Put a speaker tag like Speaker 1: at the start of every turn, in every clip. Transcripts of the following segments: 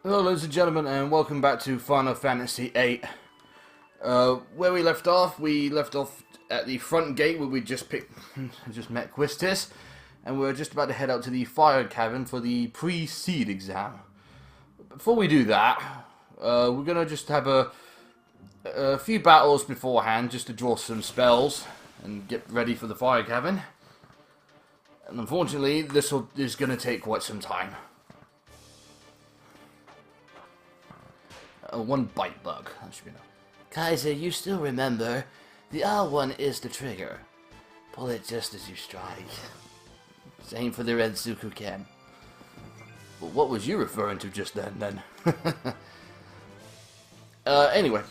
Speaker 1: Hello ladies and gentlemen, and welcome back to Final Fantasy VIII. Where we left off at the front gate where we just met Quistis, and we're just about to head out to the Fire Cavern for the pre-seed exam. Before we do that, we're gonna just have a few battles beforehand, just to draw some spells and get ready for the Fire Cavern. And unfortunately, this is gonna take quite some time. One bite bug. That should be enough.
Speaker 2: Kaiser, you still remember, the R1 is the trigger. Pull it just as you strike. Same for the Red Ken.
Speaker 1: Well, what was you referring to just then? Anyway,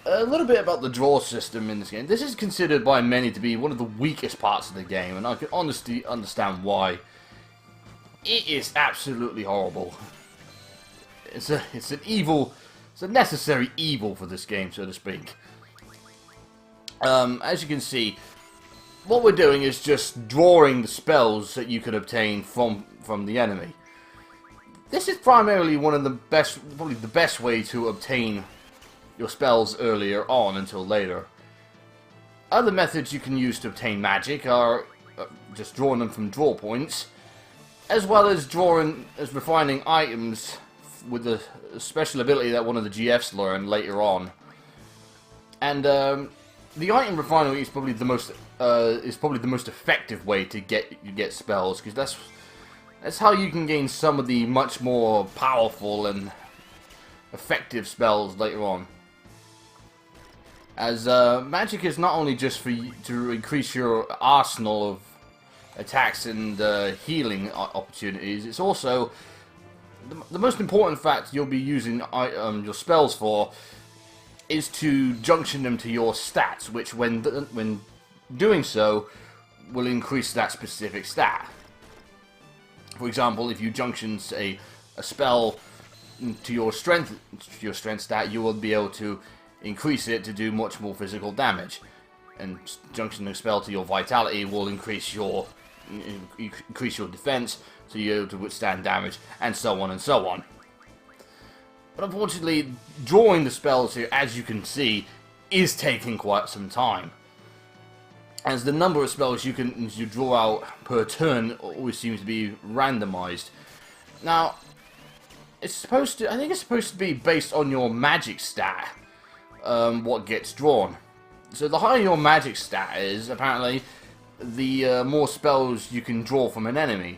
Speaker 1: a little bit about the draw system in this game. This is considered by many to be one of the weakest parts of the game, and I can honestly understand why. It is absolutely horrible. It's a necessary evil for this game, so to speak. As you can see, what we're doing is just drawing the spells that you can obtain from the enemy. This is primarily one of the best, probably the best way to obtain your spells earlier on until later. Other methods you can use to obtain magic are just drawing them from draw points, as well as refining items with the special ability that one of the GFs learn later on. And the item refinery is probably the most effective way to get spells, because that's how you can gain some of the much more powerful and effective spells later on. As magic is not only just for you to increase your arsenal of attacks and healing opportunities, it's also the most important fact you'll be using your spells for is to junction them to your stats, which when doing so will increase that specific stat. For example, if you junction a spell to your strength stat, you will be able to increase it to do much more physical damage. And junctioning a spell to your vitality will increase your defense, so you're able to withstand damage, and so on and so on. But unfortunately, drawing the spells here, as you can see, is taking quite some time, as the number of spells you draw out per turn always seems to be randomized. Now, I think it's supposed to be based on your magic stat, what gets drawn. So the higher your magic stat is, apparently, the more spells you can draw from an enemy.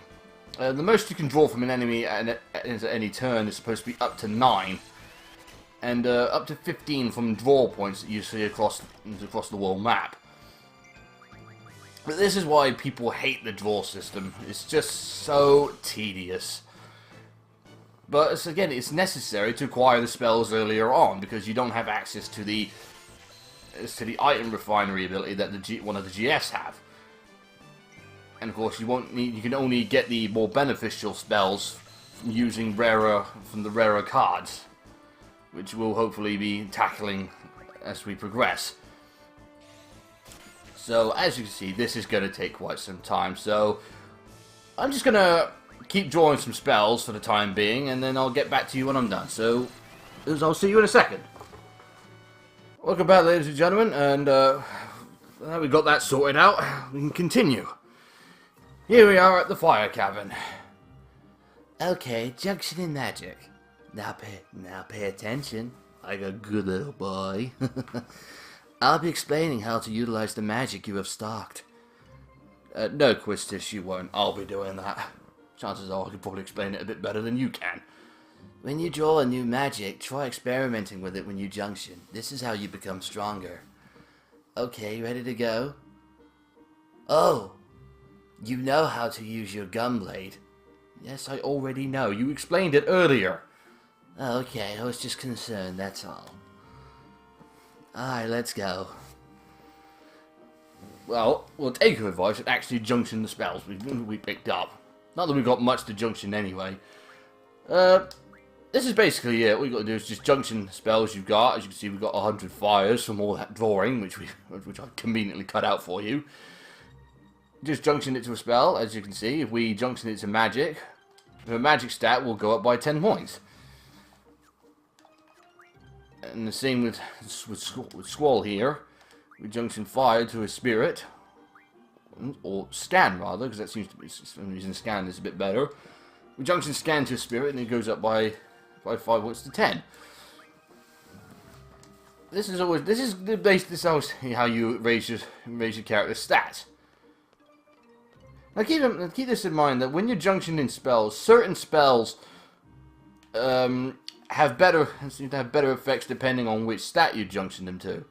Speaker 1: The most you can draw from an enemy at any turn is supposed to be up to 9, and up to 15 from draw points that you see across the world map. But this is why people hate the draw system. It's just so tedious. But it's necessary to acquire the spells earlier on, because you don't have access to the item refinery ability that one of the GFs have. And of course, you can only get the more beneficial spells from using the rarer cards, which we'll hopefully be tackling as we progress. So, as you can see, this is going to take quite some time, so I'm just going to keep drawing some spells for the time being, and then I'll get back to you when I'm done. So, I'll see you in a second. Welcome back, ladies and gentlemen, and now we've got that sorted out, we can continue. Here we are at the Fire Cavern.
Speaker 2: Okay, junction in magic. Now pay attention, like a good little boy. I'll be explaining how to utilize the magic you have stocked.
Speaker 1: No, Quistis, you won't. I'll be doing that. Chances are I can probably explain it a bit better than you can.
Speaker 2: When you draw a new magic, try experimenting with it when you junction. This is how you become stronger. Okay, ready to go? Oh! You know how to use your gunblade.
Speaker 1: Yes, I already know. You explained it earlier.
Speaker 2: Okay, I was just concerned, that's all. Alright, let's go.
Speaker 1: Well, we'll take your advice and actually junction the spells we picked up. Not that we've got much to junction anyway. This is basically it. What we've got to do is just junction the spells you've got. As you can see, we've got 100 fires from all that drawing, which I conveniently cut out for you. Just junction it to a spell, as you can see. If we junction it to magic, the magic stat will go up by 10 points. And the same with Squall here. We junction fire to a spirit. Or scan, rather, because that seems to be, for some reason, scan is a bit better. We junction scan to a spirit, and it goes up by 5 volts to 10. This is always how you raise your character's stats. Now keep this in mind that when you're junctioning spells, certain spells seem to have better effects depending on which stat you junction them to.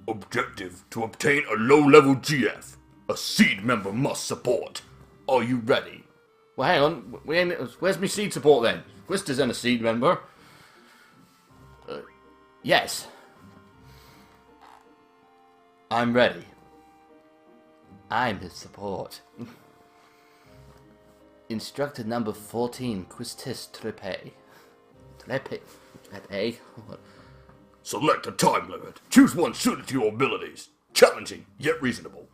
Speaker 3: Objective: to obtain a low-level GF. A seed member must support. Are you ready?
Speaker 1: Well, hang on. Where's my seed support then? Quistis isn't a seed member. Yes. I'm ready. I'm his support. Instructor number 14, Quistis Trepe.
Speaker 3: Select a time limit. Choose one suited to your abilities. Challenging, yet reasonable.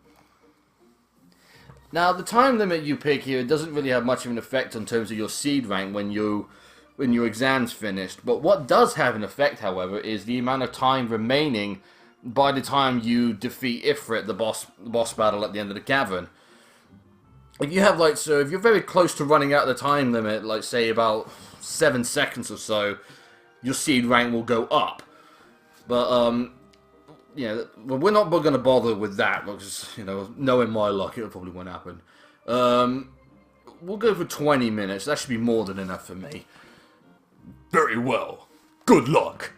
Speaker 1: Now, the time limit you pick here doesn't really have much of an effect in terms of your seed rank when your exam's finished. But what does have an effect, however, is the amount of time remaining by the time you defeat Ifrit, the boss battle at the end of the cavern. If you have, if you're very close to running out of the time limit, like, say, about 7 seconds or so, your seed rank will go up. But, yeah, well, we're not going to bother with that, because, knowing my luck, it probably won't happen. We'll go for 20 minutes. That should be more than enough for me.
Speaker 3: Very well. Good luck.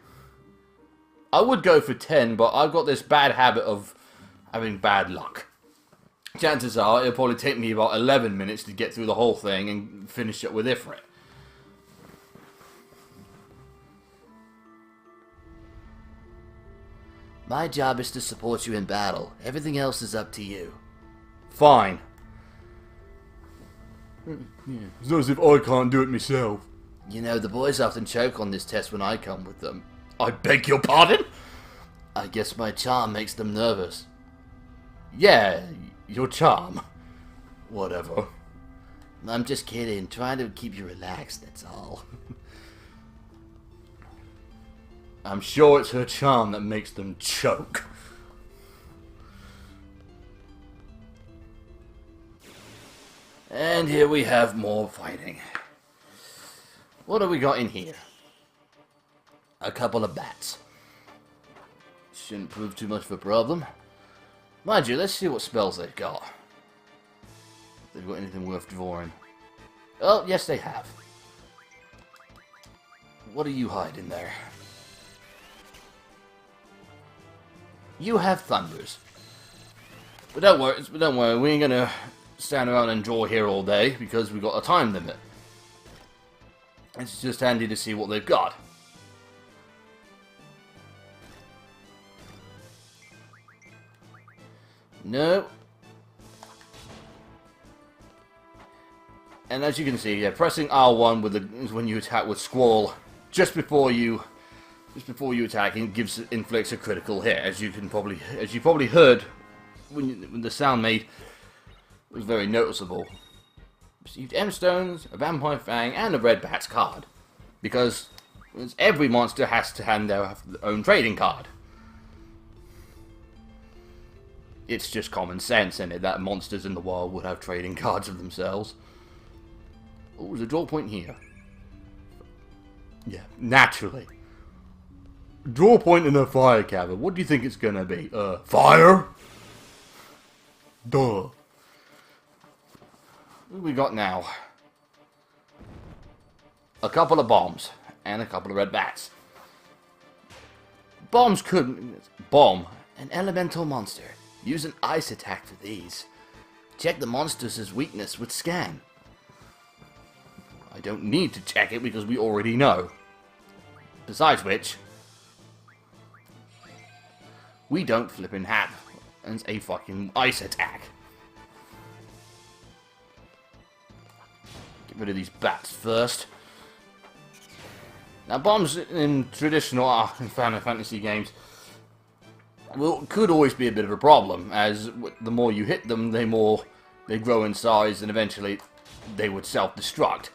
Speaker 1: I would go for 10, but I've got this bad habit of having bad luck. Chances are it'll probably take me about 11 minutes to get through the whole thing and finish it with Ifrit.
Speaker 2: My job is to support you in battle. Everything else is up to you.
Speaker 1: Fine.
Speaker 3: It's not as if I can't do it myself.
Speaker 2: You know, the boys often choke on this test when I come with them.
Speaker 3: I beg your pardon?
Speaker 2: I guess my charm makes them nervous.
Speaker 1: Yeah, your charm.
Speaker 2: Whatever. I'm just kidding. Trying to keep you relaxed, that's all.
Speaker 1: I'm sure it's her charm that makes them choke. And here we have more fighting. What have we got in here? A couple of bats. Shouldn't prove too much of a problem. Mind you, let's see what spells they've got. If they've got anything worth drawing. Oh, yes they have. What do you hide in there? You have thunders. But don't worry, we ain't gonna stand around and draw here all day because we've got a time limit. It's just handy to see what they've got. No. And as you can see, yeah, pressing R1 is when you attack with Squall just before you attack, and inflicts a critical hit. As you probably heard when the sound made, it was very noticeable. Received M-Stones, a Vampire Fang, and a Red Bat's card. Because every monster has to hand their own trading card. It's just common sense, isn't it, that monsters in the wild would have trading cards of themselves. Oh, there's a draw point here. Yeah, naturally. Draw point in a fire cavern. What do you think it's gonna be? Fire? Duh. What have we got now? A couple of bombs and a couple of red bats. Bomb, an elemental monster. Use an ice attack for these. Check the monster's weakness with scan. I don't need to check it because we already know. Besides which, we don't flippin' have a fucking ice attack. Get rid of these bats first. Now, bombs in traditional Final Fantasy games could always be a bit of a problem, as the more you hit them, the more they grow in size, and eventually they would self-destruct.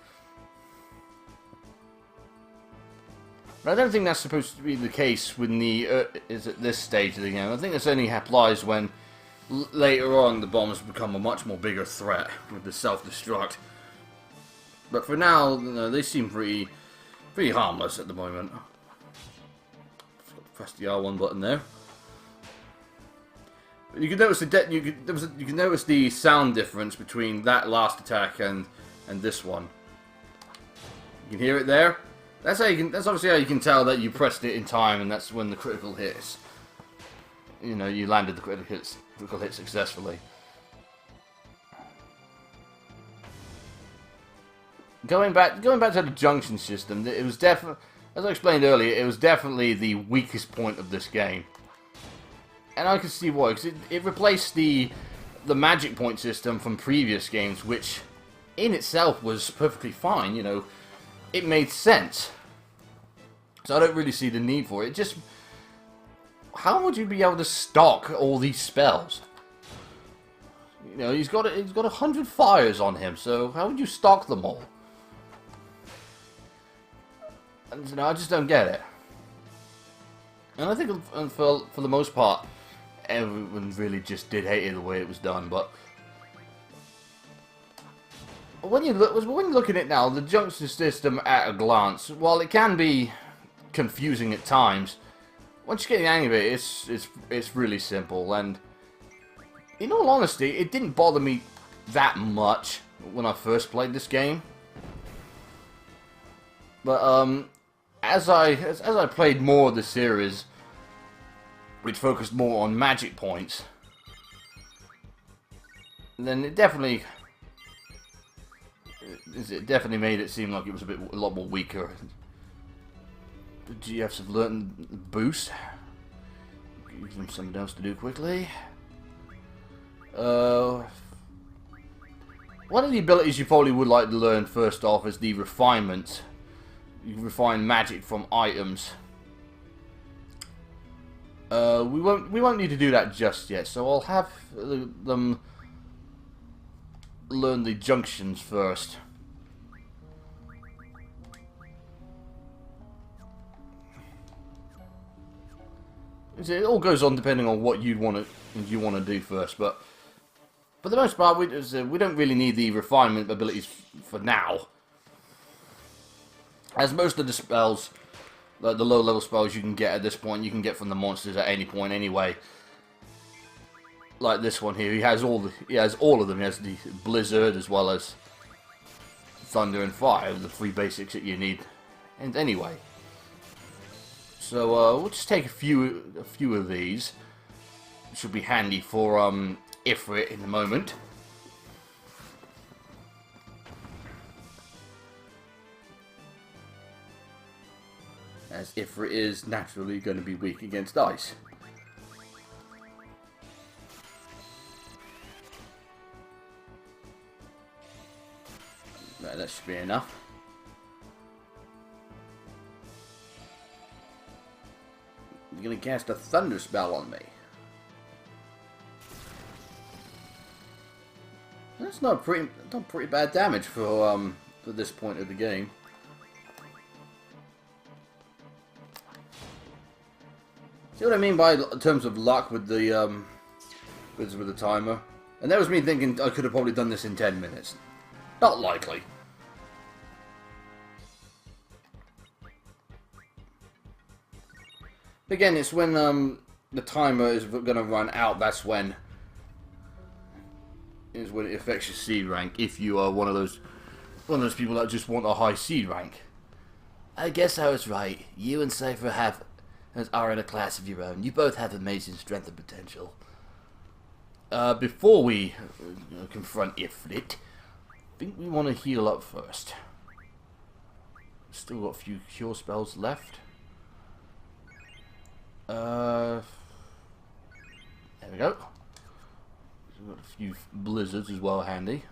Speaker 1: But I don't think that's supposed to be the case when the is at this stage of the game. I think this only applies when later on the bombs become a much more bigger threat with the self-destruct. But for now, you know, they seem pretty harmless at the moment. Press the R1 button there. You can notice you can notice the sound difference between that last attack and this one. You can hear it there. That's obviously how you can tell that you pressed it in time, and that's when the critical hits. You know, you landed the critical hit successfully. Going back to the junction system, it was definitely, as I explained earlier, it was definitely the weakest point of this game. And I can see why, because it replaced the magic point system from previous games, which in itself was perfectly fine, you know. It made sense. So I don't really see the need for it. Just, how would you be able to stock all these spells? You know, he's got 100 fires on him, so how would you stock them all? And, you know, I just don't get it. And I think for the most part, everyone really just did hate it the way it was done, but when you look at it now, the junction system at a glance, while it can be confusing at times, once you get the hang of it, it's really simple. And in all honesty, it didn't bother me that much when I first played this game. But as I played more of the series, which focused more on magic points, then it definitely made it seem like it was a lot more weaker. The GFs have learned the boost. Give them something else to do quickly. One of the abilities you probably would like to learn first off is the refinement. You can refine magic from items. We won't need to do that just yet, so I'll have them learn the junctions first. It all goes on depending on what you want to do first, but for the most part, we don't really need the refinement abilities for now, as most of the spells, like the low level spells you can get at this point, you can get from the monsters at any point anyway. Like this one here, he has all of them. He has the blizzard as well as thunder and fire, the three basics that you need. And anyway, so we'll just take a few of these. Should be handy for Ifrit in a moment. As Ifrit is naturally going to be weak against ice. Right, that should be enough. You're going to cast a thunder spell on me. That's not pretty bad damage for this point of the game. See what I mean by in terms of luck with the with the timer? And that was me thinking I could have probably done this in 10 minutes. Not likely. Again, it's when the timer is going to run out. That's when it affects your seed rank. If you are one of those people that just want a high seed rank.
Speaker 2: I guess I was right. You and Cypher are in a class of your own. You both have amazing strength and potential.
Speaker 1: Before we confront Ifrit, I think we want to heal up first. Still got a few cure spells left. There we go. We've got a few blizzards as well handy.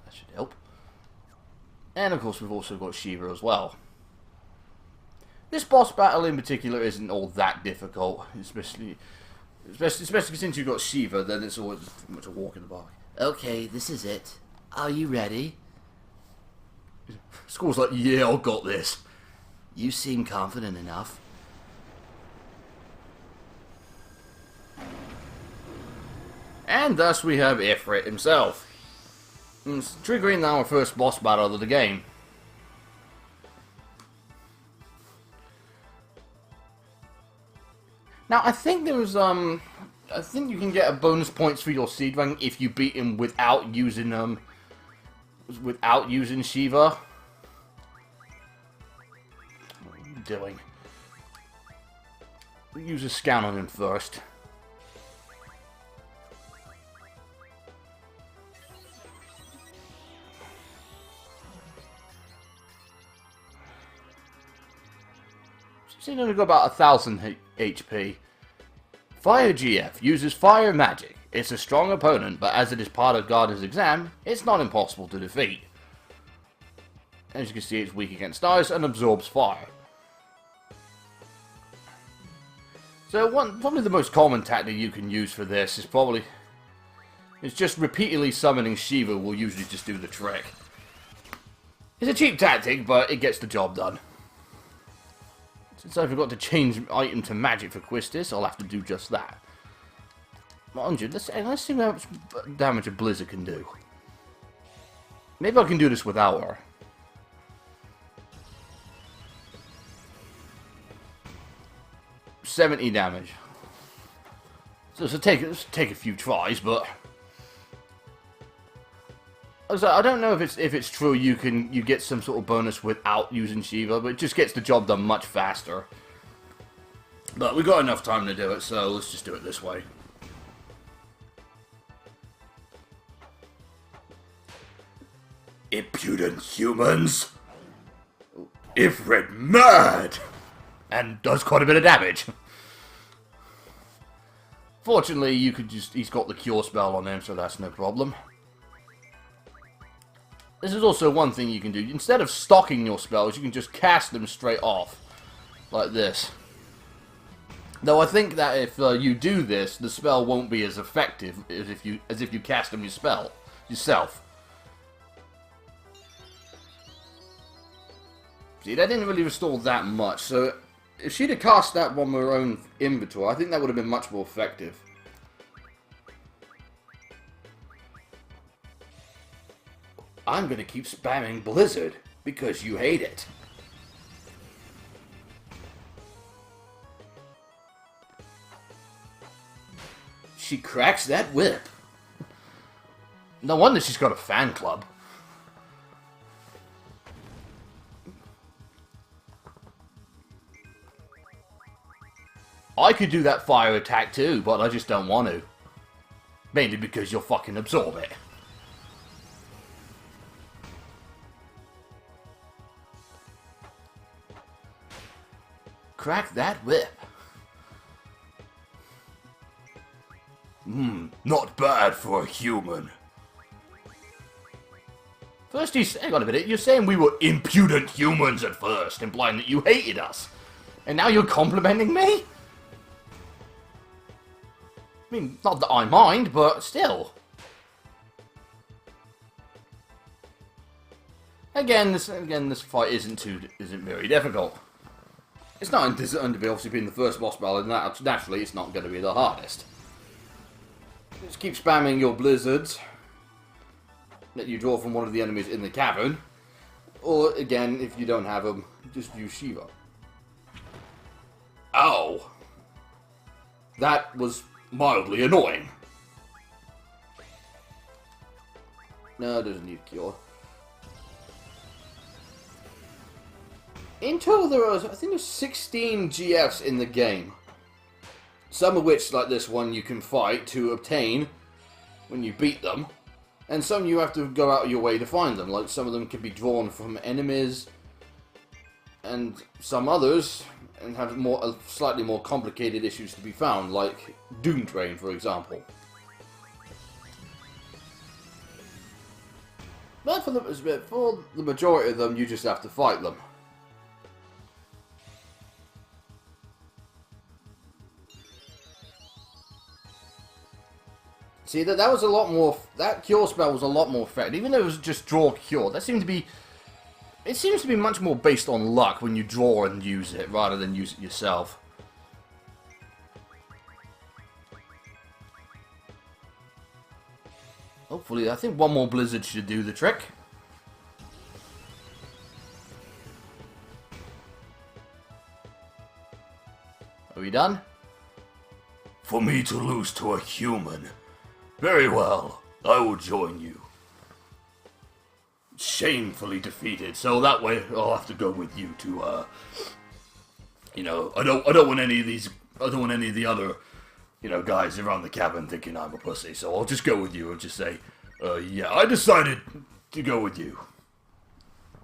Speaker 1: That should help. And of course we've also got Shiva as well. This boss battle in particular isn't all that difficult, especially since you've got Shiva, then it's always pretty much a walk in the park.
Speaker 2: Okay, this is it. Are you ready?
Speaker 3: Squall's like, yeah, I got this.
Speaker 2: You seem confident enough.
Speaker 1: And thus we have Ifrit himself. It's triggering now our first boss battle of the game. Now I think there was I think you can get a bonus points for your seed rank if you beat him without using Shiva. What are you doing? We'll use a scan on him first. She's only got about 1,000 HP. Fire GF uses fire magic. It's a strong opponent, but as it is part of Garden's exam, it's not impossible to defeat. As you can see, it's weak against ice and absorbs fire. So probably the most common tactic you can use for this is just repeatedly summoning Shiva will usually just do the trick. It's a cheap tactic, but it gets the job done. Since I forgot to change item to magic for Quistis, I'll have to do just that. 100, let's see how much damage a blizzard can do. Maybe I can do this without her. $70 damage. So it'll take a few tries, but I don't know if it's true you get some sort of bonus without using Shiva, but it just gets the job done much faster. But we got enough time to do it, so let's just do it this way.
Speaker 3: Impudent humans! Ifrit mad!
Speaker 1: And does quite a bit of damage. Fortunately, he's got the cure spell on him, so that's no problem. This is also one thing you can do. Instead of stocking your spells, you can just cast them straight off. Like this. Though I think that if you do this, the spell won't be as effective as if you cast them yourself. See, that didn't really restore that much, so if she'd have cast that on her own inventory, I think that would have been much more effective. I'm gonna keep spamming Blizzard, because you hate it. She cracks that whip. No wonder she's got a fan club. I could do that fire attack too, but I just don't want to. Mainly because you'll fucking absorb it. Crack that whip.
Speaker 3: Not bad for a human.
Speaker 1: First hang on a minute, you're saying we were impudent humans at first, implying that you hated us. And now you're complimenting me? I mean, not that I mind, but still. Again, this fight isn't very difficult. It's not going to be obviously being the first boss battle, and naturally it's not going to be the hardest. Just keep spamming your blizzards that you draw from one of the enemies in the cavern. Or, again, if you don't have them, just use Shiva. Ow! That was mildly annoying. No, it doesn't need a cure. In total, I think there's 16 GFs in the game. Some of which, like this one, you can fight to obtain when you beat them. And some you have to go out of your way to find them. Like, some of them can be drawn from enemies. And some others and have slightly more complicated issues to be found. Like Doom Train, for example. But for the majority of them, you just have to fight them. See, that was a lot more... That cure spell was a lot more effective. Even though it was just draw cure, that seemed to be it seems to be much more based on luck when you draw and use it, rather than use it yourself. Hopefully, I think one more blizzard should do the trick. Are we done?
Speaker 3: For me to lose to a human. Very well, I will join you.
Speaker 1: Shamefully defeated, so that way I'll have to go with you to, you know, I don't want any of these, I don't want any of the other, you know, guys around the cavern thinking I'm a pussy, so I'll just go with you and just say, yeah, I decided to go with you.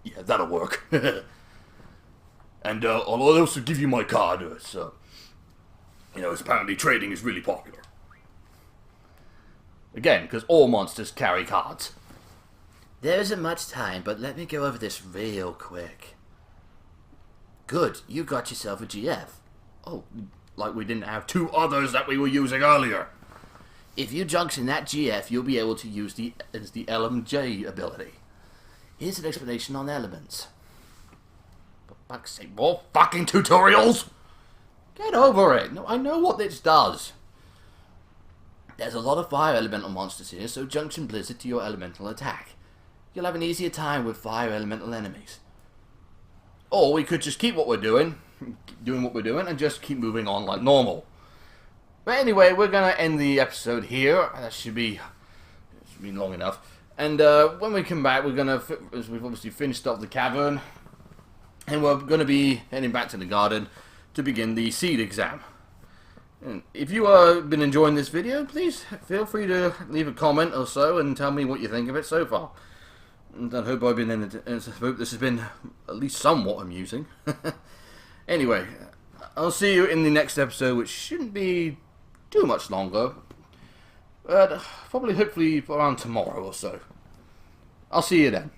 Speaker 1: Yeah, that'll work. And, I'll also give you my card, so, you know, apparently trading is really popular. Again, because all monsters carry cards.
Speaker 2: There isn't much time, but let me go over this real quick. Good, you got yourself a GF.
Speaker 1: Oh, like we didn't have two others that we were using earlier.
Speaker 2: If you junction that GF, you'll be able to use the LMJ ability. Here's an explanation on elements.
Speaker 1: For fuck's sake, more fucking tutorials! Get over it. No, I know what this does.
Speaker 2: There's a lot of fire elemental monsters here, so junction Blizzard to your elemental attack. You'll have an easier time with fire elemental enemies.
Speaker 1: Or we could just keep what we're doing, and just keep moving on like normal. But anyway, we're going to end the episode here. That should be long enough. And when we come back, we're going to, as we've obviously finished up the cavern, and we're going to be heading back to the garden to begin the seed exam. And if you have been enjoying this video, please feel free to leave a comment or so and tell me what you think of it so far. And I hope hope this has been at least somewhat amusing. Anyway, I'll see you in the next episode, which shouldn't be too much longer. But probably, hopefully, around tomorrow or so. I'll see you then.